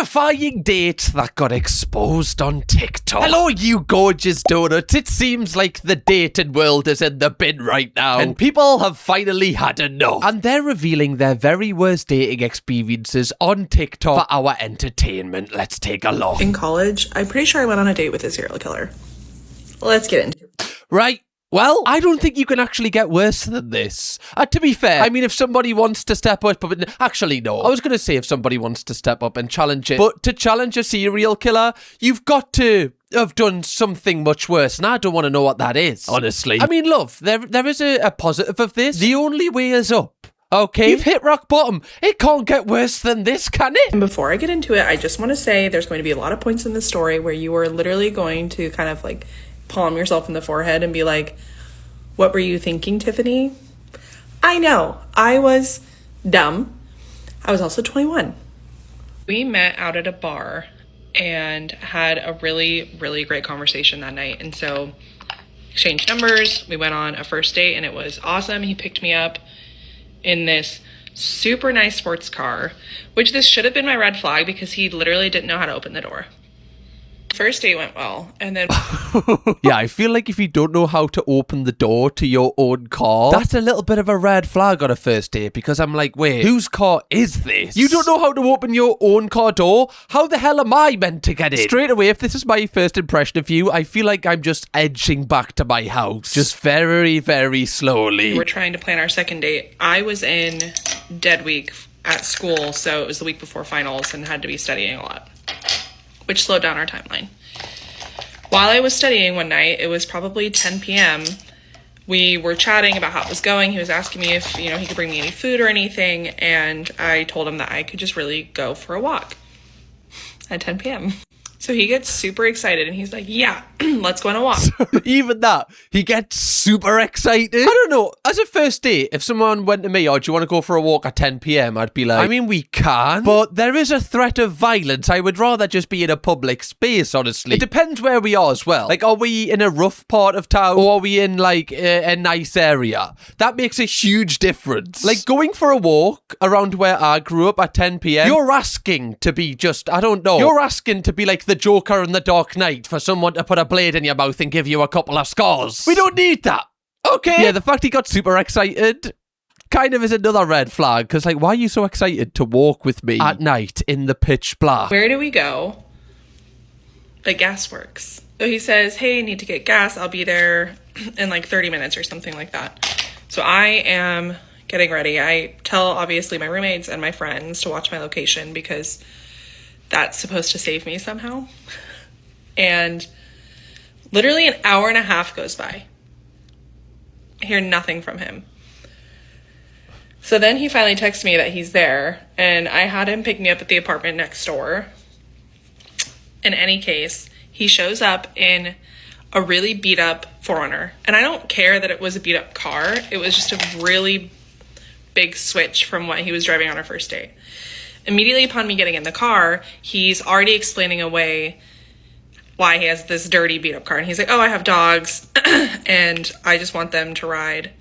horrifying date that got exposed on TikTok. Hello, you gorgeous donuts. It seems like the dating world is in the bin right now, and people have finally had enough. And they're revealing their very worst dating experiences on TikTok for our entertainment. Let's take a look. In college, I'm pretty sure I went on a date with a serial killer. Let's get into it. Right. Well, I don't think you can actually get worse than this. To be fair, I mean, if somebody wants to step up, actually, no. I was going to say if somebody wants to step up and challenge it, but to challenge a serial killer, you've got to have done something much worse, and I don't want to know what that is, honestly. I mean, love, there is a positive of this. The only way is up. Okay, you've hit rock bottom. It can't get worse than this, can it? And before I get into it, I just want to say there's going to be a lot of points in the story where you are literally going to kind of like palm yourself in the forehead and be like, what were you thinking, Tiffany? I know, I was dumb. I was also 21. We met out at a bar and had a really, really great conversation that night. And so exchanged numbers. We went on a first date and it was awesome. He picked me up in this super nice sports car, which this should have been my red flag because he literally didn't know how to open the door. First date went well, and then yeah, I feel like if you don't know how to open the door to your own car, that's a little bit of a red flag on a first date, because I'm like, wait, whose car is this? You don't know how to open your own car door? How the hell am I meant to get in? Straight away, if this is my first impression of you, I feel like I'm just edging back to my house, just very, very slowly. We're trying to plan our second date. I was in dead week at school, so it was the week before finals and had to be studying a lot, which slowed down our timeline. While I was studying one night, it was probably 10 p.m., we were chatting about how it was going. He was asking me if, he could bring me any food or anything, and I told him that I could just really go for a walk at 10 p.m. So he gets super excited, and he's like, yeah, let's go on a walk. Even that, he gets super excited. I don't know, as a first date, if someone went to me, oh, do you want to go for a walk at 10 p.m? I'd be like, I mean, we can, but there is a threat of violence. I would rather just be in a public space, honestly. It depends where we are as well. Like, are we in a rough part of town, or are we in, like, a nice area? That makes a huge difference. Like, going for a walk around where I grew up at 10 p.m, you're asking to be just, I don't know, you're asking to be like the Joker in the Dark Knight for someone to put a blade in your mouth and give you a couple of scars. We don't need that. Okay. Yeah, the fact he got super excited kind of is another red flag, because like, why are you so excited to walk with me at night in the pitch black? Where do we go? The gas works. So he says, hey, I need to get gas. I'll be there in like 30 minutes or something like that. So I am getting ready. I tell obviously my roommates and my friends to watch my location because that's supposed to save me somehow. And literally an hour and a half goes by. I hear nothing from him. So then he finally texts me that he's there, and I had him pick me up at the apartment next door. In any case, he shows up in a really beat up 4Runner. And I don't care that it was a beat up car. It was just a really big switch from what he was driving on our first date. Immediately upon me getting in the car, he's already explaining away why he has this dirty beat up car. And he's like, oh, I have dogs and I just want them to ride,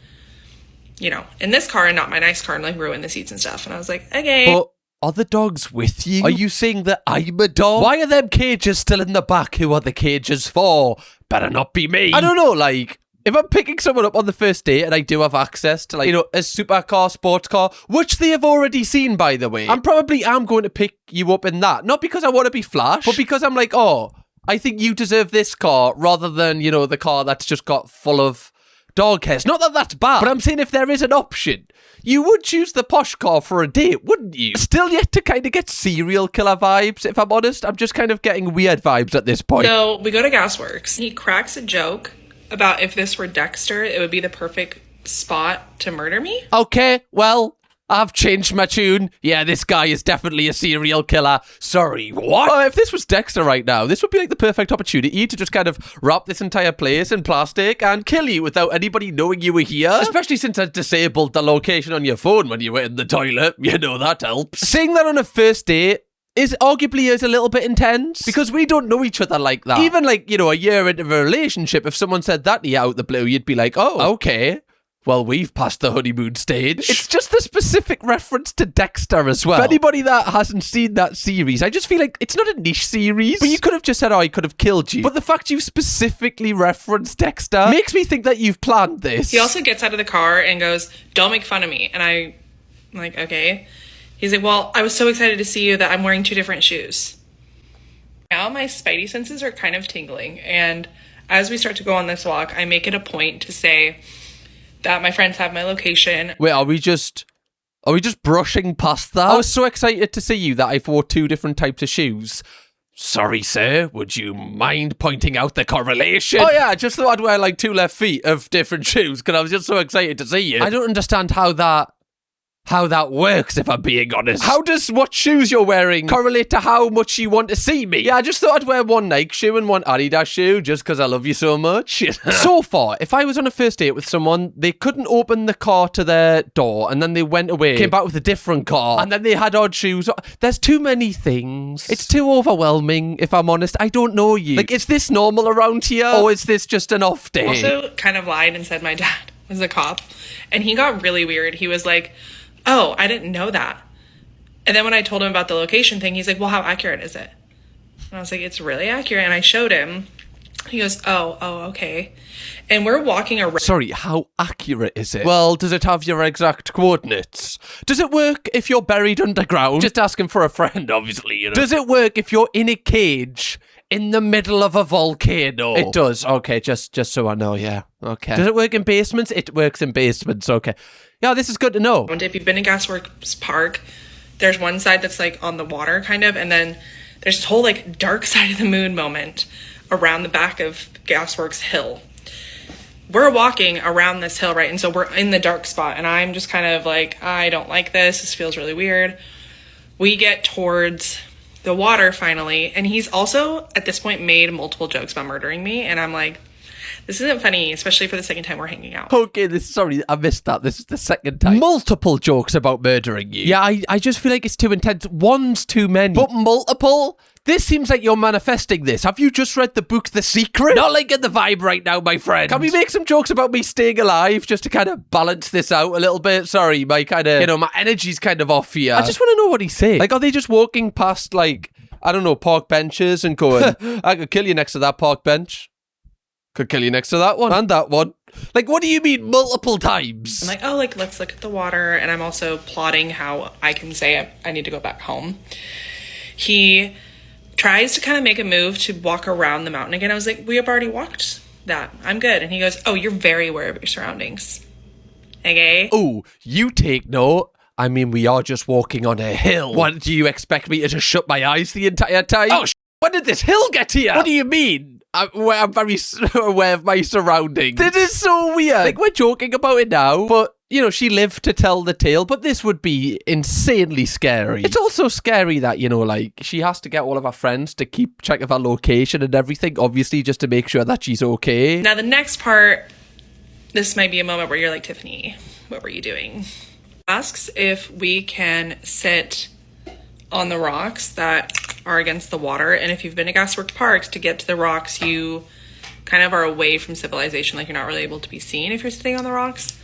in this car and not my nice car and like ruin the seats and stuff. And I was like, okay. But are the dogs with you? Are you saying that I'm a dog? Why are them cages still in the back? Who are the cages for? Better not be me. I don't know, like, if I'm picking someone up on the first date and I do have access to, like, a supercar, sports car, which they have already seen, by the way, I'm going to pick you up in that. Not because I want to be flash, but because I'm like, oh, I think you deserve this car rather than, the car that's just got full of dog hairs. Not that that's bad, but I'm saying if there is an option, you would choose the posh car for a date, wouldn't you? Still yet to kind of get serial killer vibes, if I'm honest. I'm just kind of getting weird vibes at this point. So we go to Gasworks. He cracks a joke about if this were Dexter, it would be the perfect spot to murder me. Okay, well, I've changed my tune. Yeah, this guy is definitely a serial killer. Sorry, what? Well, if this was Dexter right now, this would be like the perfect opportunity to just kind of wrap this entire place in plastic and kill you without anybody knowing you were here. Especially since I disabled the location on your phone when you were in the toilet. That helps. Saying that on a first date is arguably a little bit intense, because we don't know each other like that. Even like, a year into a relationship, if someone said that to you out the blue, you'd be like, oh, okay. well, we've passed the honeymoon stage. It's just the specific reference to Dexter as well. For anybody that hasn't seen that series, I just feel like it's not a niche series. But you could have just said, oh, I could have killed you. But the fact you specifically referenced Dexter makes me think that you've planned this. He also gets out of the car and goes, don't make fun of me. And I'm like, okay. He's like, well, I was so excited to see you that I'm wearing 2 different shoes. Now my spidey senses are kind of tingling. And as we start to go on this walk, I make it a point to say that my friends have my location. Wait, are we just brushing past that? I was so excited to see you that I wore 2 different types of shoes. Sorry, sir, would you mind pointing out the correlation? Oh yeah, I just thought I'd wear like 2 left feet of different shoes because I was just so excited to see you. I don't understand how that works, if I'm being honest. How does what shoes you're wearing correlate to how much you want to see me? Yeah, I just thought I'd wear 1 Nike shoe and 1 Adidas shoe just because I love you so much. So far, if I was on a first date with someone, they couldn't open the car to their door and then they went away, came back with a different car, and then they had odd shoes. There's too many things. It's too overwhelming, if I'm honest. I don't know you. Like, is this normal around here? Or is this just an off day? Also kind of lied and said my dad was a cop. And he got really weird. He was like, oh, I didn't know that. And then when I told him about the location thing, he's like, well, how accurate is it? And I was like, it's really accurate. And I showed him. He goes, oh, okay. And we're walking around. Sorry, how accurate is it? Well, does it have your exact coordinates? Does it work if you're buried underground? Just asking for a friend, obviously, you know. Does it work if you're in a cage in the middle of a volcano? It does. Okay, just so I know, yeah. Okay. Does it work in basements? It works in basements, okay. Yeah, this is good to know. If you've been to Gasworks Park, there's one side that's like on the water kind of, and then there's this whole like dark side of the moon moment around the back of Gasworks Hill. We're walking around this hill, right? And so we're in the dark spot, and I'm just kind of like, I don't like this. This feels really weird. We get towards the water finally, and he's also at this point made multiple jokes about murdering me, and I'm like, this isn't funny, especially for the second time we're hanging out. Okay, sorry, I missed that. This is the second time. Multiple jokes about murdering you. Yeah, I just feel like it's too intense. One's too many. But multiple? This seems like you're manifesting this. Have you just read the book The Secret? Not liking the vibe right now, my friend. Can we make some jokes about me staying alive just to kind of balance this out a little bit? Sorry, my kind of, my energy's kind of off here. I just want to know what he's saying. Like, are they just walking past, like, I don't know, park benches and going, I could kill you next to that park bench. Could kill you next to that one and that one. Like, what do you mean multiple times? I'm like, oh, like, let's look at the water. And I'm also plotting how I can say I need to go back home. He tries to kind of make a move to walk around the mountain again. I was like, we have already walked that. I'm good. And he goes, oh, you're very aware of your surroundings. Okay? Oh, you take note. I mean, we are just walking on a hill. What, do you expect me to just shut my eyes the entire time? Oh, when did this hill get here? What do you mean? I'm very aware of my surroundings. This is so weird. Like, we're joking about it now, but, she lived to tell the tale, but this would be insanely scary. It's also scary that, like, she has to get all of her friends to keep track of her location and everything, obviously, just to make sure that she's okay. Now, the next part, this might be a moment where you're like, Tiffany, what were you doing? Asks if we can sit on the rocks that are against the water, and if you've been to Gasworks Parks, to get to the rocks you kind of are away from civilization, like you're not really able to be seen if you're sitting on the rocks.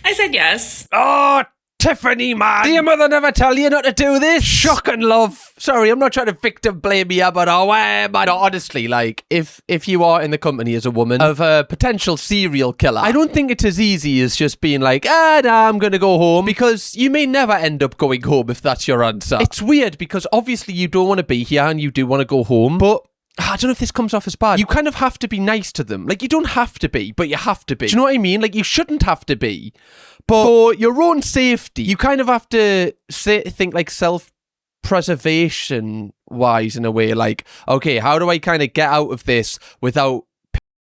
I said yes. Oh, Tiffany, man. Did your mother never tell you not to do this? Shocking, love. Sorry, I'm not trying to victim blame you, but honestly, like, if you are in the company as a woman of a potential serial killer, I don't think it's as easy as just being like, nah, I'm gonna go home, because you may never end up going home if that's your answer. It's weird, because obviously you don't want to be here and you do want to go home, but I don't know if this comes off as bad. You kind of have to be nice to them. Like, you don't have to be, but you have to be. Do you know what I mean? Like, you shouldn't have to be. But for your own safety, you kind of have to think like self-preservation wise in a way. Like, okay, how do I kind of get out of this without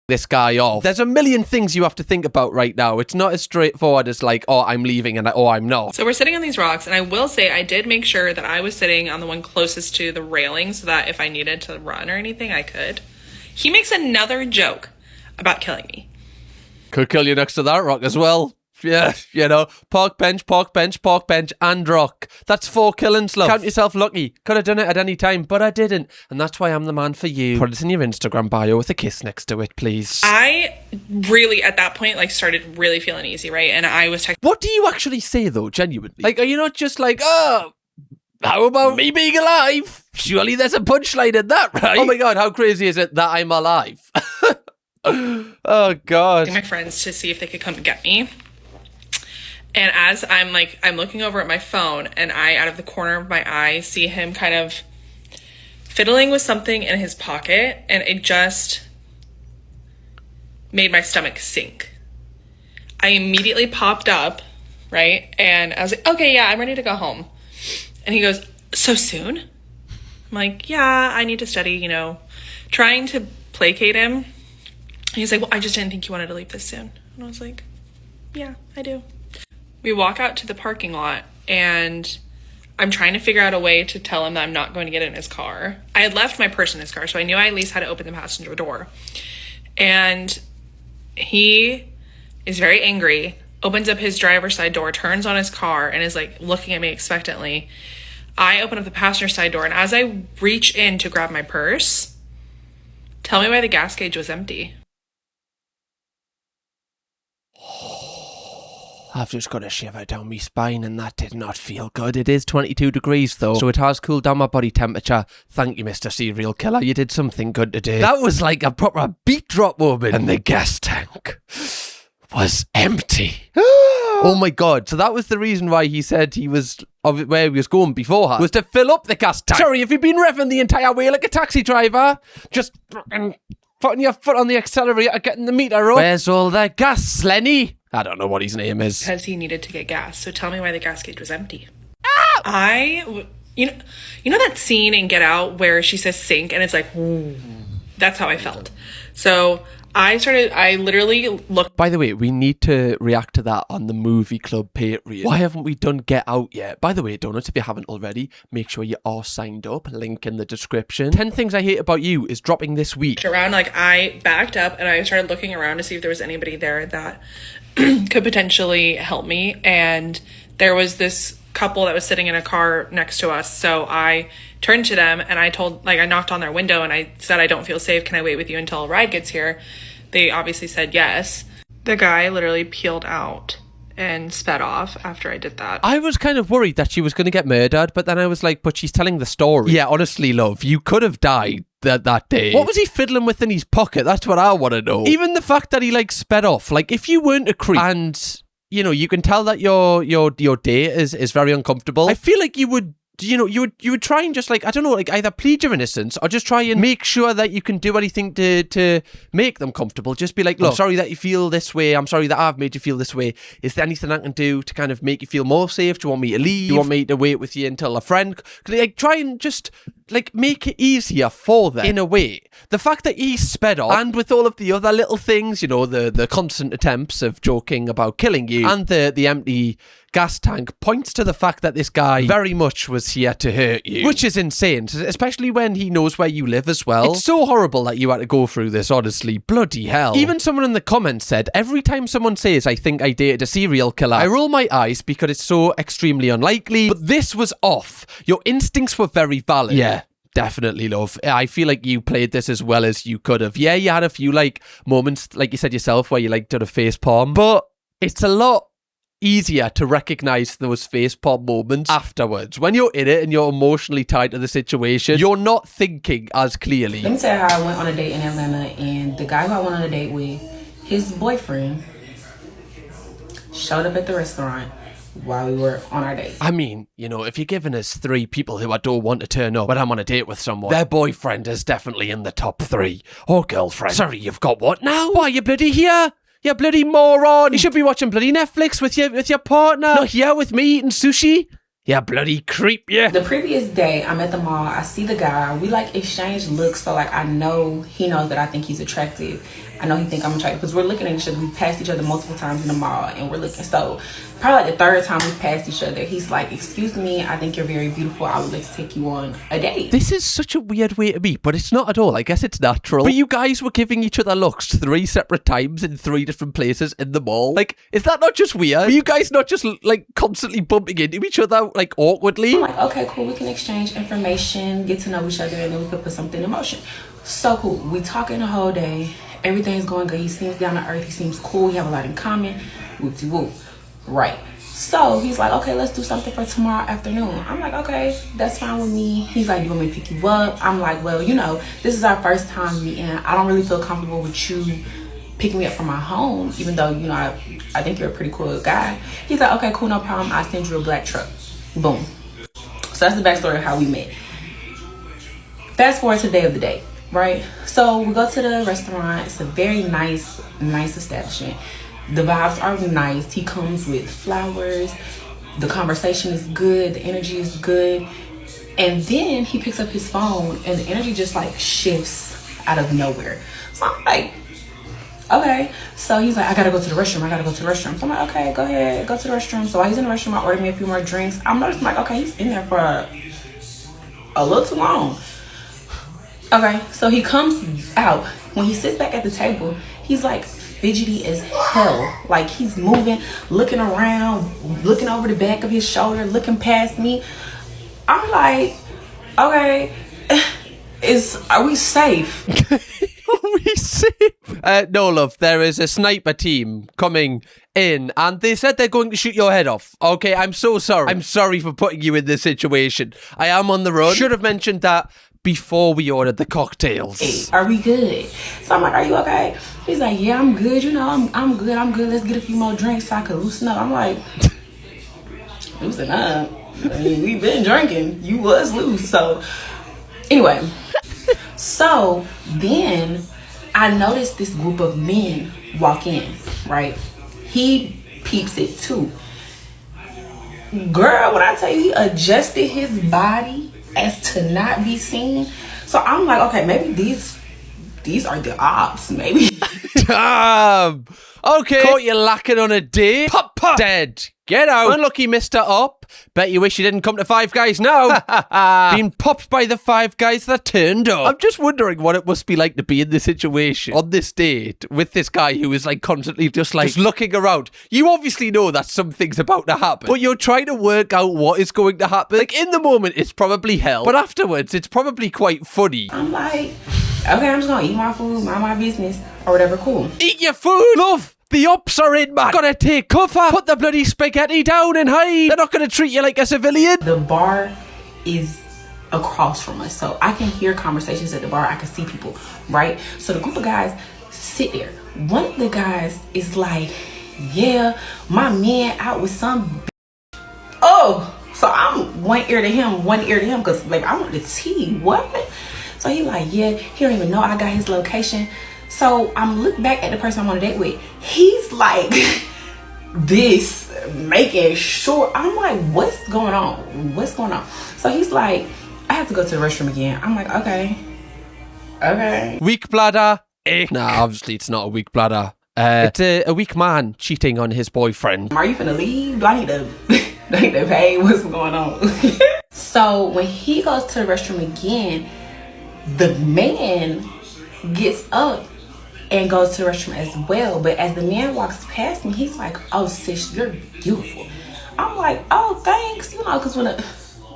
this guy off? There's a million things you have to think about right now. It's not as straightforward as like, oh, I'm leaving and I'm not. So we're sitting on these rocks, and I will say I did make sure that I was sitting on the one closest to the railing so that if I needed to run or anything, I could. He makes another joke about killing me. Could kill you next to that rock as well. Yeah, you know, park bench, and rock. That's 4 killings, love. Count yourself lucky. Could have done it at any time, but I didn't. And that's why I'm the man for you. Put it in your Instagram bio with a kiss next to it, please. I really, at that point, like, started really feeling easy, right? And I was texting. What do you actually say, though, genuinely? Like, are you not just like, oh, how about me being alive? Surely there's a punchline in that, right? Oh my God, how crazy is it that I'm alive? Oh God. My friends to see if they could come and get me. And as I'm looking over at my phone, and I, out of the corner of my eye, see him kind of fiddling with something in his pocket, and it just made my stomach sink. I immediately popped up, right? And I was like, okay, yeah, I'm ready to go home. And he goes, so soon? I'm like, yeah, I need to study, you know, trying to placate him. And he's like, well, I just didn't think you wanted to leave this soon. And I was like, yeah, I do. We walk out to the parking lot, and I'm trying to figure out a way to tell him that I'm not going to get in his car. I had left my purse in his car, so I knew I at least had to open the passenger door. And he is very angry, opens up his driver's side door, turns on his car, and is like looking at me expectantly. I open up the passenger side door, and as I reach in to grab my purse, tell me why the gas gauge was empty. I've just got a shiver down my spine, and that did not feel good. It is 22 degrees though, so it has cooled down my body temperature. Thank you, Mr. Serial Killer. You did something good today. That was like a proper beat drop moment. And the gas tank was empty. Oh my God. So that was the reason why he said he was where he was going beforehand, was to fill up the gas tank. Sorry, have you been revving the entire way like a taxi driver? Just putting your foot on the accelerator, getting the meter up. Where's all the gas, Lenny? I don't know what his name is. Because he needed to get gas. So tell me why the gas gauge was empty. You know that scene in Get Out where she says sink and it's like, ooh, that's how I felt. So I literally looked. By the way, we need to react to that on the Movie Club Patreon. Why haven't we done Get Out yet? By the way, donuts, if you haven't already, make sure you are signed up. Link in the description. 10 Things I Hate About You is dropping this week. Around, like, I backed up and I started looking around to see if there was anybody there that could potentially help me. And there was this couple that was sitting in a car next to us. So I turned to them and I knocked on their window and I said, I don't feel safe. Can I wait with you until a ride gets here? They obviously said yes. The guy literally peeled out and sped off after I did that. I was kind of worried that she was going to get murdered, but then I was like, but she's telling the story. Yeah, honestly, love, you could have died that day. What was he fiddling with in his pocket? That's what I want to know. Even the fact that he like sped off, like if you weren't a creep and you know, you can tell that your day is very uncomfortable, I feel like you would try and just like, I don't know, like either plead your innocence or just try and make sure that you can do anything to make them comfortable. Just be like, look, I'm sorry that you feel this way. I'm sorry that I've made you feel this way. Is there anything I can do to kind of make you feel more safe? Do you want me to leave? Do you want me to wait with you until a friend? Like, try and just like make it easier for them in a way. The fact that he sped off, and with all of the other little things, you know, the constant attempts of joking about killing you and the empty gas tank, points to the fact that this guy very much was here to hurt you, which is insane, especially when he knows where you live as well. It's so horrible that you had to go through this, honestly. Bloody hell. Even someone in the comments said, every time someone says I think I dated a serial killer, I roll my eyes because it's so extremely unlikely, but this was off. Your instincts were very valid. Yeah. Definitely, love. I feel like you played this as well as you could have. Yeah, you had a few like moments, like you said yourself, where you like did a face palm, but it's a lot easier to recognize those facepalm moments afterwards. When you're in it and you're emotionally tied to the situation, you're not thinking as clearly. Let me tell you how I went on a date in Atlanta, and the guy who I went on a date with, his boyfriend showed up at the restaurant while we were on our date. I mean, you know, if you're giving us 3 people who I don't want to turn up when I'm on a date with someone, their boyfriend is definitely in the top 3. Or girlfriend. Sorry, you've got what now? Why, you bloody here? You bloody moron. You should be watching bloody Netflix with your partner. Not here with me eating sushi. Yeah, bloody creep, yeah. The previous day, I'm at the mall. I see the guy. We like exchange looks. So like I know he knows that I think he's attractive. I know he think I'm attractive because we're looking at each other. We've passed each other multiple times in the mall and we're looking. So probably like the third time we've passed each other, he's like, excuse me, I think you're very beautiful. I would like to take you on a date. This is such a weird way to meet, but it's not at all. I guess it's natural. But you guys were giving each other looks 3 separate times in 3 different places in the mall. Like, is that not just weird? Were you guys not just like constantly bumping into each other like awkwardly? I'm like, okay, cool. We can exchange information, get to know each other, and then we could put something in motion. So cool. We talking the whole day. Everything's going good. He seems down to earth. He seems cool. We have a lot in common. Whoop-de-whoop. Right. So he's like, okay, let's do something for tomorrow afternoon. I'm like, okay, that's fine with me. He's like, do you want me to pick you up? I'm like, well, you know, this is our first time meeting. I don't really feel comfortable with you picking me up from my home, even though, you know, I think you're a pretty cool guy. He's like, okay, cool, no problem. I'll send you a black truck. Boom. So that's the backstory of how we met. Fast forward to the day of the date. Right, so we go to the restaurant. It's a very nice establishment. The vibes are nice. He comes with flowers. The conversation is good. The energy is good. And then he picks up his phone and the energy just like shifts out of nowhere. So I'm like, okay. So he's like, I gotta go to the restroom. So I'm like, okay, go ahead, go to the restroom. So while he's in the restroom, I ordered me a few more drinks. I'm noticing like, okay, he's in there for a little too long. Okay, so he comes out. When he sits back at the table, he's like fidgety as hell. Like he's moving, looking around, looking over the back of his shoulder, looking past me. I'm like, okay, are we safe? Are we safe? No, love, there is a sniper team coming in and they said they're going to shoot your head off. Okay, I'm so sorry. I'm sorry for putting you in this situation. I am on the run. Should have mentioned that before we ordered the cocktails. Hey, are we good? So I'm like, are you okay? He's like, yeah, I'm good. You know, I'm good. Let's get a few more drinks so I can loosen up. I'm like, loosen up? I mean, we've been drinking. You was loose. So anyway, so then I noticed this group of men walk in, right? He peeps it too. Girl, when I tell you he adjusted his body as to not be seen. So I'm like, okay, maybe these are the ops, maybe. Damn. Okay. Caught you lacking on a date. Pop, pop. Dead. Get out. Unlucky Mr. Up. Bet you wish you didn't come to Five Guys now. Being popped by the 5 guys that turned up. I'm just wondering what it must be like to be in this situation on this date with this guy who is like constantly just looking around. You obviously know that something's about to happen, but you're trying to work out what is going to happen. Like in the moment, it's probably hell, but afterwards, it's probably quite funny. I'm like, okay, I'm just gonna eat my food, mind my business, or whatever, cool. Eat your food, love. The ops are in, man. Gotta take cover. Put the bloody spaghetti down and hide. They're not gonna treat you like a civilian. The bar is across from us, so I can hear conversations at the bar. I can see people, right? So the group of guys sit there. One of the guys is like, yeah, my man out with some oh, so I'm one ear to him, because like I want the tea. What? So he like, yeah, he don't even know I got his location. So I'm looking back at the person I'm on a date with. He's like this, making sure. I'm like, what's going on? What's going on? So he's like, I have to go to the restroom again. I'm like, okay. Weak bladder. Nah, obviously it's not a weak bladder. It's a weak man cheating on his boyfriend. Are you finna leave? Do I need to pay? What's going on? So when he goes to the restroom again, the man gets up and goes to the restroom as well. But as the man walks past me, he's like, oh sis, you're beautiful. I'm like, oh thanks, you know, because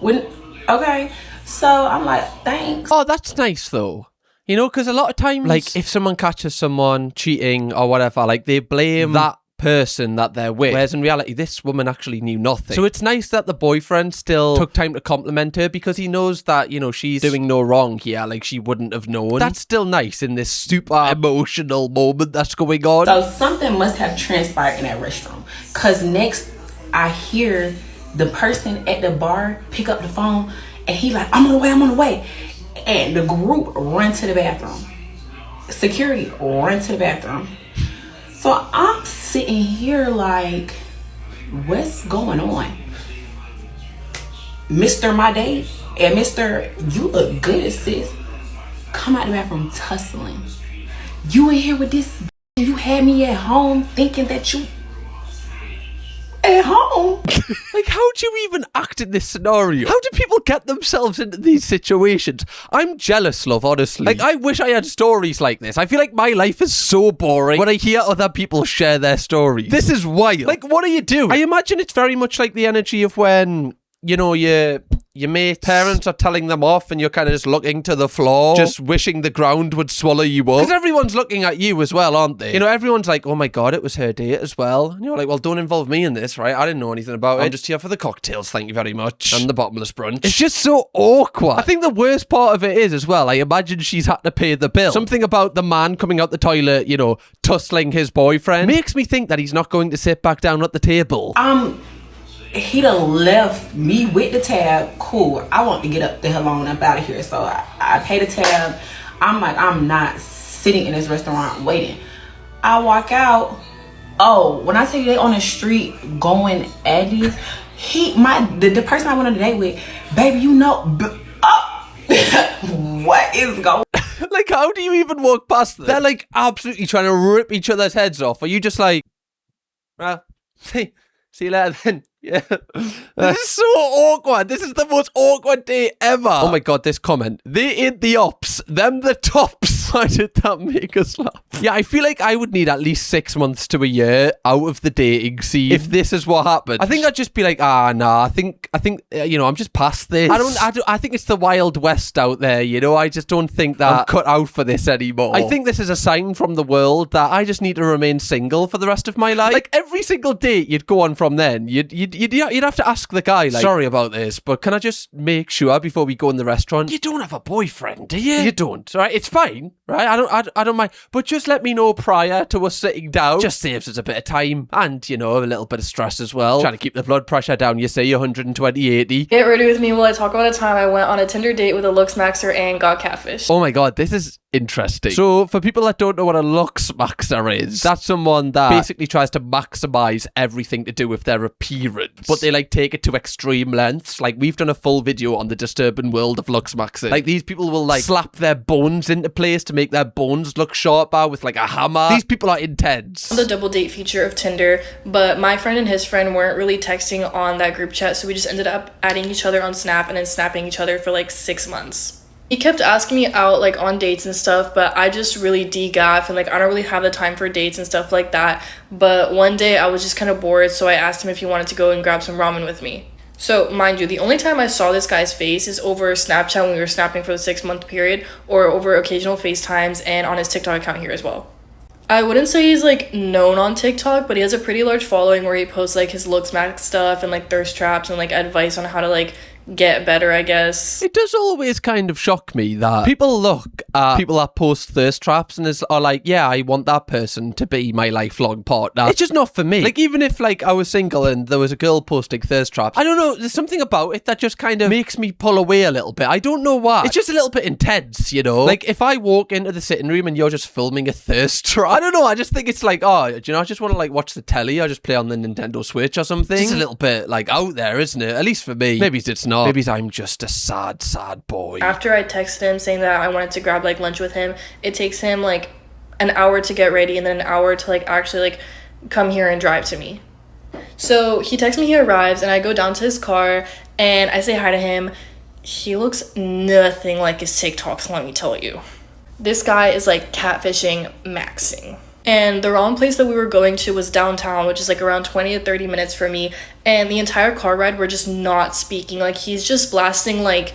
when okay, so I'm like, thanks. Oh, that's nice though. You know, because a lot of times, like if someone catches someone cheating or whatever, like they blame that person that they're with, whereas in reality this woman actually knew nothing. So it's nice that the boyfriend still took time to compliment her because he knows that, you know, she's doing no wrong here, like she wouldn't have known. That's still nice in this super emotional moment that's going on. So something must have transpired in that restroom, because next I hear the person at the bar pick up the phone and he like, I'm on the way, and the group run to the bathroom. Security run to the bathroom. So I'm sitting here like, what's going on? Mr. My Day and Mr. You look good, sis, come out the bathroom tussling. You in here with this, you had me at home thinking that you at home. Like, how do you even act in this scenario? How do people get themselves into these situations? I'm jealous, love, honestly. Like, I wish I had stories like this. I feel like my life is so boring when I hear other people share their stories. This is wild. Like, what do you do? I imagine it's very much like the energy of when, you know, your mate's parents are telling them off and you're kind of just looking to the floor, just wishing the ground would swallow you up. Because everyone's looking at you as well, aren't they? You know, everyone's like, oh my God, it was her date as well. And you're like, well, don't involve me in this, right? I didn't know anything about it. I'm just here for the cocktails, thank you very much. And the bottomless brunch. It's just so awkward. I think the worst part of it is as well, I imagine she's had to pay the bill. Something about the man coming out the toilet, you know, tussling his boyfriend, makes me think that he's not going to sit back down at the table. He done left me with the tab. Cool. I want to get up the hell on up out of here. So I pay the tab. I'm like, I'm not sitting in this restaurant waiting. I walk out. Oh, when I tell you they on the street going at you, the person I went on a date with, baby, you know, what is going? Like, how do you even walk past them? They're like absolutely trying to rip each other's heads off. Are you just like, well, see you later then. Yeah. This is so awkward. This is the most awkward day ever. Oh my God, this comment. They ain't the ops, them the tops. Why did that make us laugh? Yeah, I feel like I would need at least 6 months to a year out of the dating scene if this is what happened. I think I'd just be like, nah, I think you know, I'm just past this. I think it's the Wild West out there, you know. I just don't think that I'm cut out for this anymore. I think this is a sign from the world that I just need to remain single for the rest of my life. Like, every single date you'd go on from then, you'd have to ask the guy, like, sorry about this, but can I just make sure before we go in the restaurant, you don't have a boyfriend, do you? You don't, right? It's fine, right? I don't mind, but just let me know prior to us sitting down. Just saves us a bit of time and, you know, a little bit of stress as well. Trying to keep the blood pressure down, you say, 120/80. Get ready with me while I talk about a time I went on a Tinder date with a looksmaxxer and got catfish. Oh my God, this is interesting. So, for people that don't know what a looksmaxxer is, that's someone that basically tries to maximize everything to do with their appearance, but they like take it to extreme lengths. Like, we've done a full video on the disturbing world of looksmaxxing. Like, these people will like slap their bones into place to make their bones look sharper with like a hammer. These people are intense. The double date feature of Tinder, but my friend and his friend weren't really texting on that group chat, so we just ended up adding each other on Snap and then snapping each other for like 6 months. He kept asking me out like on dates and stuff, but I just really de-gaff and like I don't really have the time for dates and stuff like that. But one day I was just kind of bored, so I asked him if he wanted to go and grab some ramen with me. So mind you, the only time I saw this guy's face is over Snapchat when we were snapping for the 6-month period, or over occasional FaceTimes and on his TikTok account here as well. I wouldn't say he's like known on TikTok, but he has a pretty large following where he posts like his looksmax stuff and like thirst traps and like advice on how to like get better, I guess. It does always kind of shock me that people look at people that post thirst traps and are like, yeah, I want that person to be my lifelong partner. It's just not for me. Like, even if like I was single and there was a girl posting thirst traps, I don't know, there's something about it that just kind of makes me pull away a little bit. I don't know why. It's just a little bit intense, you know? Like, if I walk into the sitting room and you're just filming a thirst trap, I don't know, I just think it's like, oh, do you know, I just want to like watch the telly or just play on the Nintendo Switch or something. It's a little bit like out there, isn't it? At least for me. Maybe it's not. Maybe I'm just a sad boy. After I texted him saying that I wanted to grab like lunch with him, it takes him like an hour to get ready and then an hour to like actually like come here and drive to me. So he texts me, he arrives, and I go down to his car and I say hi to him. He looks nothing like his TikToks, let me tell you. This guy is like catfishing maxing. And the wrong place that we were going to was downtown, which is like around 20 to 30 minutes for me. And the entire car ride, we're just not speaking. Like, he's just blasting like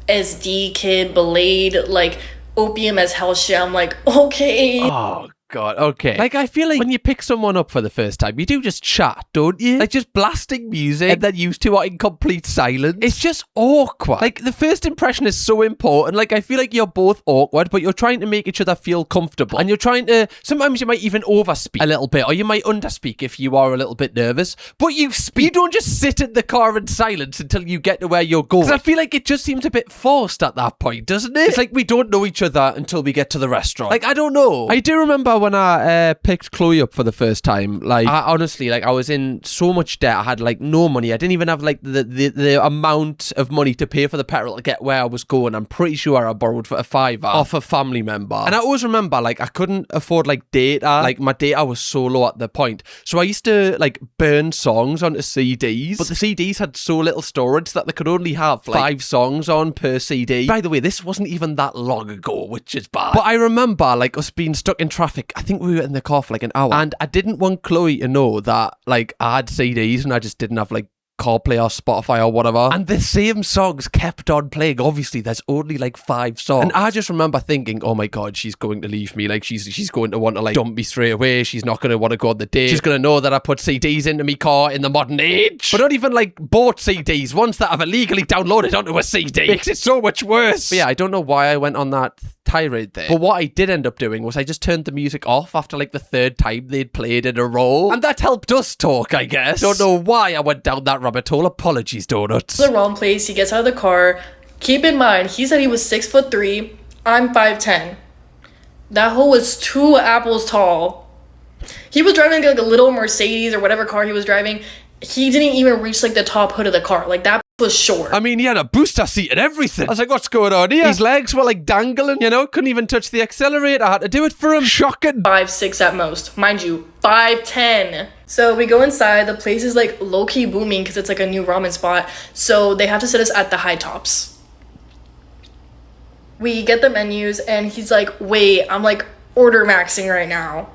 SD Kid, Blade, like Opium as hell shit. I'm like, okay. Oh, God, okay. Like, I feel like when you pick someone up for the first time, you do just chat, don't you? Like, just blasting music and then you two are in complete silence. It's just awkward. Like, the first impression is so important. Like, I feel like you're both awkward, but you're trying to make each other feel comfortable. And you're trying to, sometimes you might even overspeak a little bit, or you might underspeak if you are a little bit nervous, but you speak. You don't just sit in the car in silence until you get to where you're going. Because I feel like it just seems a bit forced at that point, doesn't it? It's like we don't know each other until we get to the restaurant. Like, I don't know. I do remember when I picked Chloe up for the first time, like, I honestly, like, I was in so much debt. I had, like, no money. I didn't even have, like, the amount of money to pay for the petrol to get where I was going. I'm pretty sure I borrowed for a £5 off a family member. And I always remember, like, I couldn't afford, like, data. Like, my data was so low at the point. So I used to, like, burn songs onto CDs. But the CDs had so little storage that they could only have, like, 5 songs on per CD. By the way, this wasn't even that long ago, which is bad. But I remember, like, us being stuck in traffic. I think we were in the car for, like, an hour. And I didn't want Chloe to know that, like, I had CDs and I just didn't have, like, CarPlay or Spotify or whatever, and the same songs kept on playing. Obviously there's only like 5 songs, and I just remember thinking, oh my god, she's going to leave me. Like, she's going to want to, like, dump me straight away. She's not going to want to go on the date. She's going to know that I put CDs into me car in the modern age, but not even, like, bought CDs, ones that I've illegally downloaded onto a CD. Makes it so much worse. But yeah, I don't know why I went on that tirade there, but what I did end up doing was I just turned the music off after, like, the 3rd time they'd played in a row, and that helped us talk, I guess. Don't know why I went down that rabbit hole. Apologies, Donuts. The wrong place. He gets out of the car. Keep in mind, he said he was 6'3". I'm 5'10". That hole was 2 apples tall. He was driving, like, a little Mercedes or whatever car he was driving. He didn't even reach, like, the top hood of the car. Like, that was short. I mean, he had a booster seat and everything. I was like, what's going on here? His legs were, like, dangling, you know, couldn't even touch the accelerator. I had to do it for him. Shocking. 5'6" at most. Mind you, 5'10". So we go inside. The place is, like, low-key booming because it's, like, a new ramen spot. So they have to sit us at the high tops. We get the menus and he's like, wait, I'm, like, order maxing right now.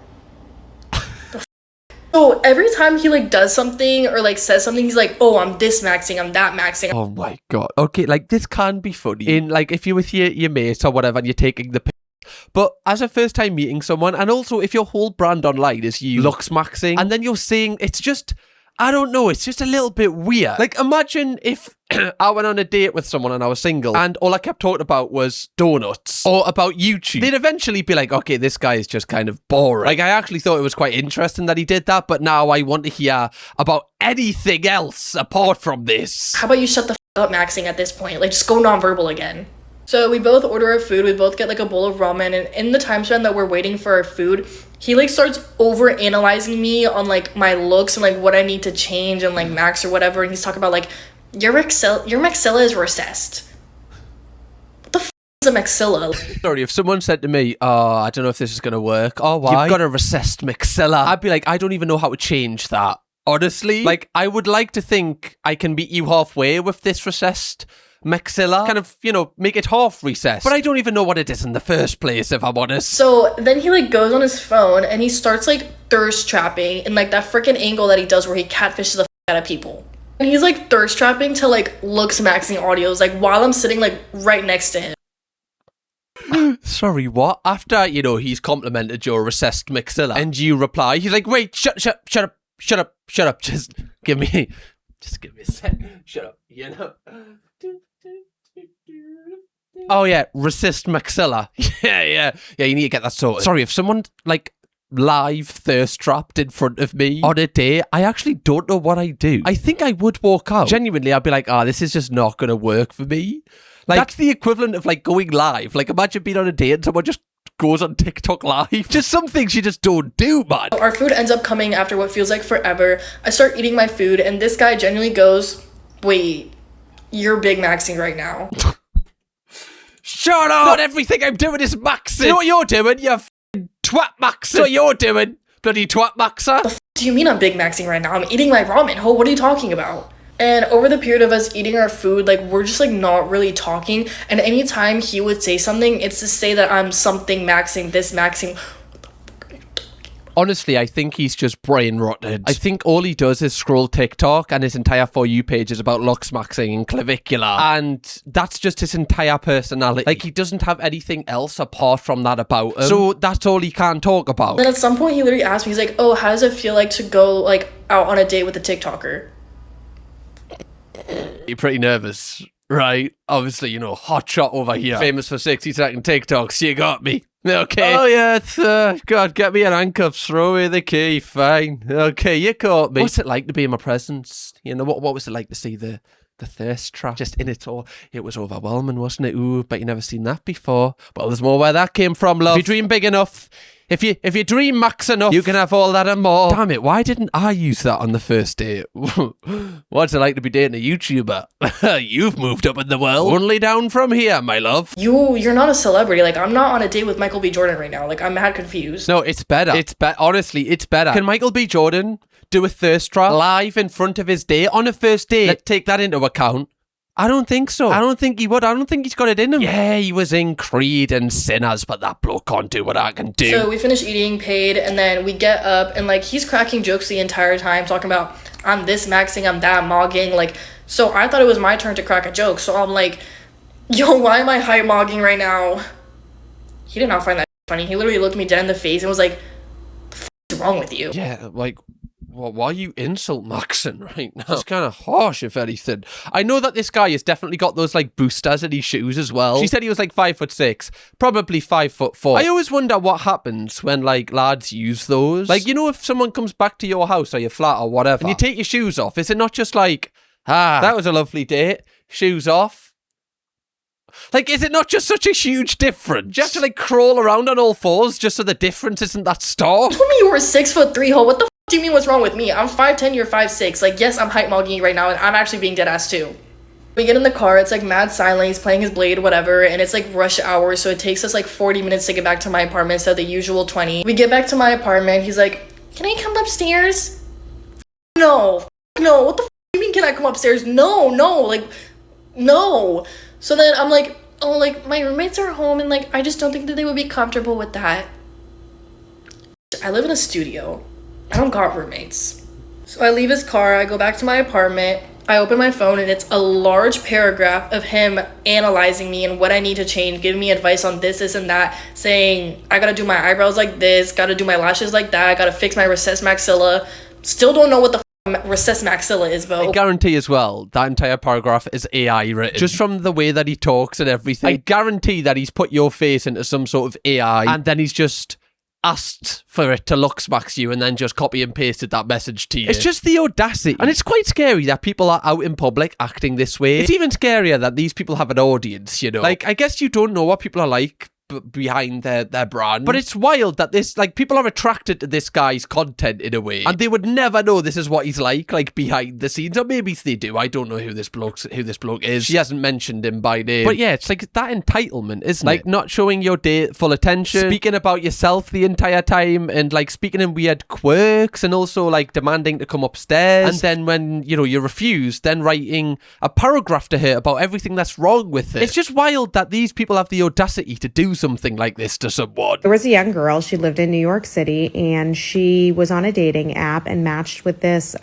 So every time he, like, does something or, like, says something, he's like, oh, I'm this maxing, I'm that maxing. Oh my god. Okay, like, this can be funny in, like, if you're with your mates or whatever and you're taking the piss. But as a first time meeting someone, and also if your whole brand online is you looksmaxxing, and then you're saying, it's just, I don't know, it's just a little bit weird. Like, imagine if I went on a date with someone and I was single and all I kept talking about was donuts or about YouTube. They'd eventually be like, okay, this guy is just kind of boring. Like, I actually thought it was quite interesting that he did that, but now I want to hear about anything else apart from this. How about you shut the up maxing at this point? Like, just go nonverbal again. So we both order our food. We both get, like, a bowl of ramen, and in the time span that we're waiting for our food, he, like, starts over analyzing me on, like, my looks and, like, what I need to change and, like, max or whatever. And he's talking about, like, your maxilla is recessed. What the is a maxilla? Sorry, if someone said to me, oh, I don't know if this is gonna work. Oh, why? You've got a recessed maxilla. I'd be like, I don't even know how to change that. Honestly, like, I would like to think I can meet you halfway with this recessed maxilla, kind of, you know, make it half recessed, but I don't even know what it is in the first place, if I'm honest. So then he, like, goes on his phone and he starts, like, thirst trapping in, like, that freaking angle that he does where he catfishes the out of people. And he's, like, thirst trapping to, like, looksmaxxing audios, like, while I'm sitting, like, right next to him. Sorry, what? After, you know, he's complimented your recessed maxilla and you reply, he's like, wait, shut up, just give me a sec, shut up, you know. Oh yeah, recessed maxilla. yeah, you need to get that sorted. Sorry, if someone, like, live thirst trapped in front of me on a day, I actually don't know what I do. I think I would walk out. Genuinely, I'd be like, this is just not gonna work for me. Like, that's the equivalent of, like, going live. Like, imagine being on a date and someone just goes on TikTok live. Just some things you just don't do, man. Our food ends up coming after what feels like forever. I start eating my food and this guy genuinely goes, wait, you're big maxing right now. Shut up! Not everything I'm doing is maxing. You know what you're doing? You're twat maxing. That's what you're doing, bloody twat maxer. The do you mean I'm big maxing right now? I'm eating my ramen. Ho, what are you talking about? And over the period of us eating our food, like, we're just, like, not really talking. And anytime he would say something, it's to say that I'm something maxing, this maxing. Honestly, I think he's just brain rotted. I think all he does is scroll TikTok and his entire For You page is about looksmaxxing and clavicular. And that's just his entire personality. Like, he doesn't have anything else apart from that about him. So that's all he can talk about. And at some point, he literally asked me, he's like, oh, how does it feel like to go, like, out on a date with a TikToker? You're pretty nervous, right? Obviously, you know, hot shot over here. Famous for 60-second TikToks. You got me. Okay. Oh, yeah, it's, God, get me in handcuffs, throw away the key, fine. Okay, you caught me. What's it like to be in my presence? You know, what was it like to see the thirst trap just in it all? It was overwhelming, wasn't it? Ooh, bet you never seen that before. Well, there's more where that came from, love. If you dream big enough, If you dream max enough, you can have all that and more. Damn it, why didn't I use that on the first date? What's it like to be dating a YouTuber? You've moved up in the world. Only down from here, my love. You're not a celebrity. Like, I'm not on a date with Michael B. Jordan right now. Like, I'm mad confused. No, it's better. Honestly, it's better. Can Michael B. Jordan do a thirst trap live in front of his date on a first date? Let's take that into account. I don't think so. I don't think he would. I don't think he's got it in him. Yeah, he was in Creed and Sinners, but that bloke can't do what I can do. So we finish eating, paid, and then we get up, and like he's cracking jokes the entire time, talking about I'm this maxing, I'm that mogging. Like, so I thought it was my turn to crack a joke. So I'm like, yo, why am I hype mogging right now? He did not find that funny. He literally looked me dead in the face and was like, the f is wrong with you? Yeah, like, well, why are you insult maxing right now? It's kind of harsh, if anything. I know that this guy has definitely got those, like, boosters in his shoes as well. She said he was, like, 5'6", probably 5'4". I always wonder what happens when, like, lads use those. Like, you know, if someone comes back to your house or your flat or whatever, and you take your shoes off, is it not just like, that was a lovely date, shoes off? Like, is it not just such a huge difference? Do you have to, like, crawl around on all fours just so the difference isn't that stark? You told me you were 6'3", ho. What the f do you mean what's wrong with me? I'm 5'10", you're 5'6". Like, yes, I'm hype mogging you right now, and I'm actually being dead ass too. We get in the car, it's like mad silent, he's playing his Blade, whatever, and it's like rush hour, so it takes us like 40 minutes to get back to my apartment instead of the usual 20. We get back to my apartment, he's like, can I come upstairs? No, what the f do you mean can I come upstairs? No, like, no. So then I'm like, oh, like, my roommates are home, and like, I just don't think that they would be comfortable with that. I live in a studio. I don't got roommates. So I leave his car, I go back to my apartment, I open my phone, and it's a large paragraph of him analyzing me and what I need to change, giving me advice on this, and that, saying I gotta do my eyebrows like this, gotta do my lashes like that, I gotta fix my recessed maxilla. Still don't know what the recessed maxilla is, Bo. I guarantee as well, that entire paragraph is AI written. Just from the way that he talks and everything. I guarantee that he's put your face into some sort of AI, and then he's just asked for it to looksmax you and then just copy and pasted that message to you. It's just the audacity. And it's quite scary that people are out in public acting this way. It's even scarier that these people have an audience, you know. Like, I guess you don't know what people are like behind their brand, but it's wild that this, like, people are attracted to this guy's content in a way, and they would never know this is what he's like behind the scenes, or maybe they do. I don't know who this bloke is. She hasn't mentioned him by name, but yeah, it's like that entitlement, isn't it? Like, not showing your date full attention, speaking about yourself the entire time, and like speaking in weird quirks, and also like demanding to come upstairs, and then when, you know, you refuse, then writing a paragraph to her about everything that's wrong with it. It's just wild that these people have the audacity to do something like this to someone. There was a young girl, she lived in New York City, and she was on a dating app and matched with this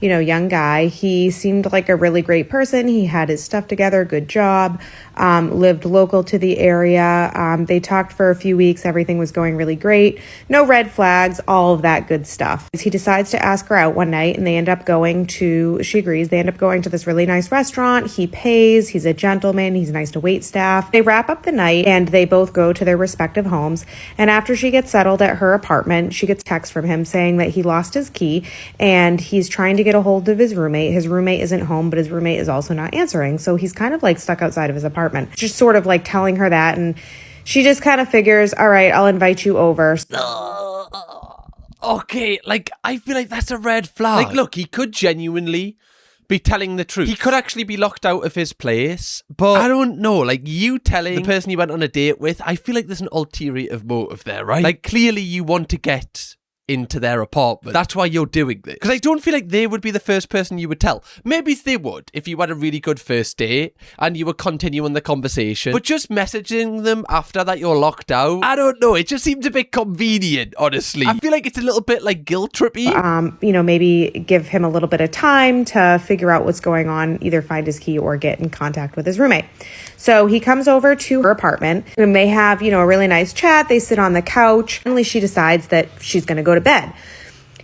young guy. He seemed like a really great person. He had his stuff together, good job, lived local to the area. They talked for a few weeks. Everything was going really great. No red flags, all of that good stuff. He decides to ask her out one night, and they end up going to, she agrees, they end up going to this really nice restaurant. He pays, he's a gentleman, he's nice to wait staff. They wrap up the night, and they both go to their respective homes. And after she gets settled at her apartment, she gets text from him saying that he lost his key, and he's trying to get a hold of his roommate. His roommate isn't home, but his roommate is also not answering. So he's kind of like stuck outside of his apartment. Just sort of like telling her that. And she just kind of figures, all right, I'll invite you over. Okay, like, I feel like that's a red flag. Like, look, he could genuinely be telling the truth. He could actually be locked out of his place, but I don't know, like, you telling the person you went on a date with, I feel like there's an ulterior motive there, right? Like, clearly you want to get into their apartment. That's why you're doing this. Because I don't feel like they would be the first person you would tell. Maybe they would if you had a really good first date and you were continuing the conversation. But just messaging them after that you're locked out, I don't know. It just seems a bit convenient, honestly. I feel like it's a little bit like guilt trippy. Maybe give him a little bit of time to figure out what's going on, either find his key or get in contact with his roommate. So he comes over to her apartment and they have, a really nice chat. They sit on the couch. Finally, she decides that she's going to go to bed.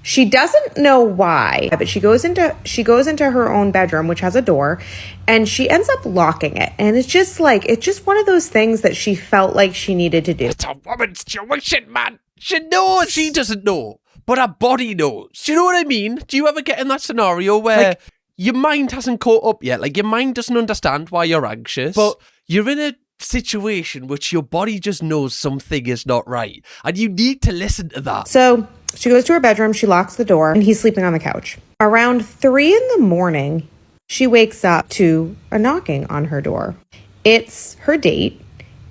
She doesn't know why, but she goes into her own bedroom, which has a door, and she ends up locking it. And it's just one of those things that she felt like she needed to do. It's a woman's tuition, man. She knows. She doesn't know, but her body knows. Do you know what I mean? Do you ever get in that scenario where your mind hasn't caught up yet? Like, your mind doesn't understand why you're anxious, but you're in a situation which your body just knows something is not right. And you need to listen to that. So she goes to her bedroom, she locks the door, and he's sleeping on the couch. Around 3 a.m, she wakes up to a knocking on her door. It's her date,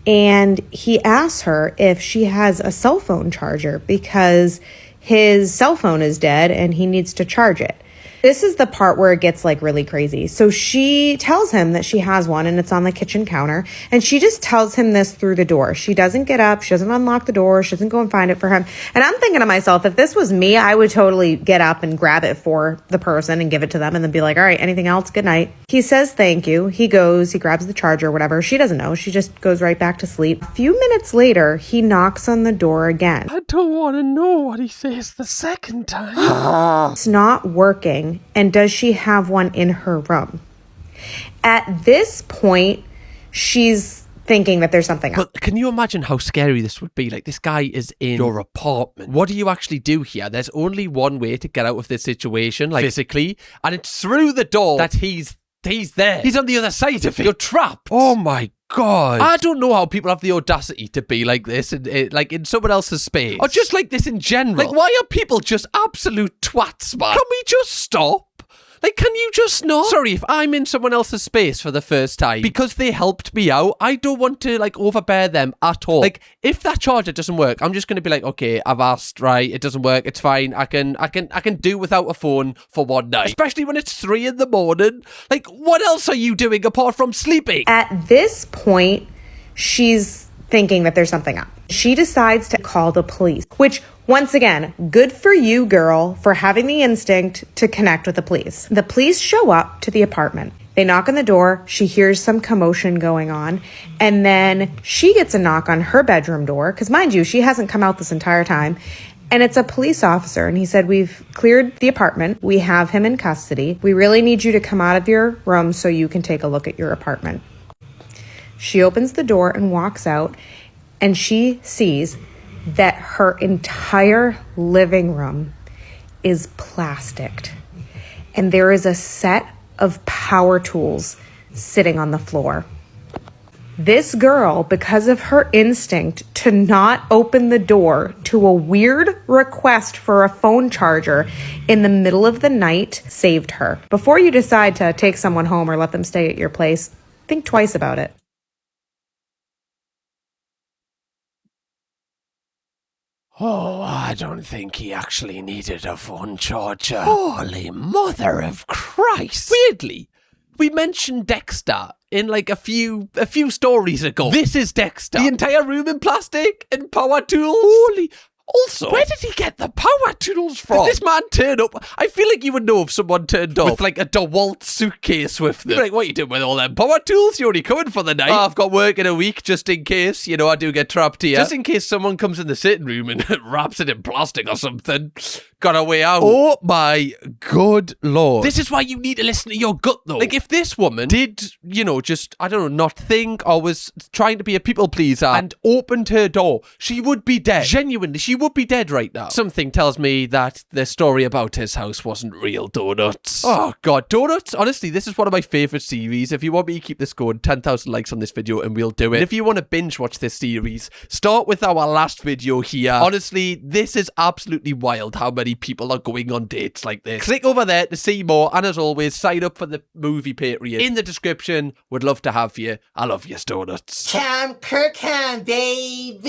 and he asks her if she has a cell phone charger because his cell phone is dead and he needs to charge it. This is the part where it gets like really crazy. So she tells him that she has one and it's on the kitchen counter. And she just tells him this through the door. She doesn't get up. She doesn't unlock the door. She doesn't go and find it for him. And I'm thinking to myself, if this was me, I would totally get up and grab it for the person and give it to them and then be like, all right, anything else? Good night. He says thank you. He goes, he grabs the charger, whatever. She doesn't know. She just goes right back to sleep. A few minutes later, he knocks on the door again. I don't want to know what he says the second time. It's not working. And does she have one in her room? At this point, she's thinking that there's something up. But can you imagine how scary this would be? Like, this guy is in your apartment. What do you actually do here? There's only one way to get out of this situation, like physically, and it's through the door that he's there. He's on the other side of it. You're trapped. Oh my God. I don't know how people have the audacity to be like this in someone else's space. Or just like this in general. Like, why are people just absolute twats, man? Can we just stop? Like, can you just not? Sorry, if I'm in someone else's space for the first time, because they helped me out, I don't want to, like, overbear them at all. Like, if that charger doesn't work, I'm just going to be like, okay, I've asked, right, it doesn't work, it's fine, I can do without a phone for one night. Especially when it's 3 a.m. Like, what else are you doing apart from sleeping? At this point, she's thinking that there's something up. She decides to call the police, which, once again, good for you, girl, for having the instinct to connect with the police. The police show up to the apartment. They knock on the door. She hears some commotion going on. And then she gets a knock on her bedroom door, because mind you, she hasn't come out this entire time. And it's a police officer. And he said, we've cleared the apartment. We have him in custody. We really need you to come out of your room so you can take a look at your apartment. She opens the door and walks out. And she sees that her entire living room is plasticked. And there is a set of power tools sitting on the floor. This girl, because of her instinct to not open the door to a weird request for a phone charger in the middle of the night, saved her. Before you decide to take someone home or let them stay at your place, think twice about it. Oh, I don't think he actually needed a phone charger. Holy mother of Christ. Weirdly, we mentioned Dexter in like a few stories ago. This is Dexter. The entire room in plastic and power tools. Holy. Also, where did he get the power tools from? Did this man turn up? I feel like you would know if someone turned up with like a DeWalt suitcase with them. Like, what are you doing with all them power tools? You're only coming for the night. Oh, I've got work in a week just in case, I do get trapped here. Just in case someone comes in the sitting room and wraps it in plastic or something. Got a way out. Oh my good Lord. This is why you need to listen to your gut though. Like, if this woman did, just, I don't know, not think or was trying to be a people pleaser and opened her door, she would be dead. Genuinely, she would be dead right now. Something tells me that the story about his house wasn't real, Donuts. Oh God, Donuts, honestly, this is one of my favourite series. If you want me to keep this going, 10,000 likes on this video and we'll do it. And if you want to binge watch this series, start with our last video here. Honestly, this is absolutely wild how many people are going on dates like this. Click over there to see more, and as always, sign up for the movie Patreon in the description. Would love to have you. I love you, Donuts. Camkirkham, baby.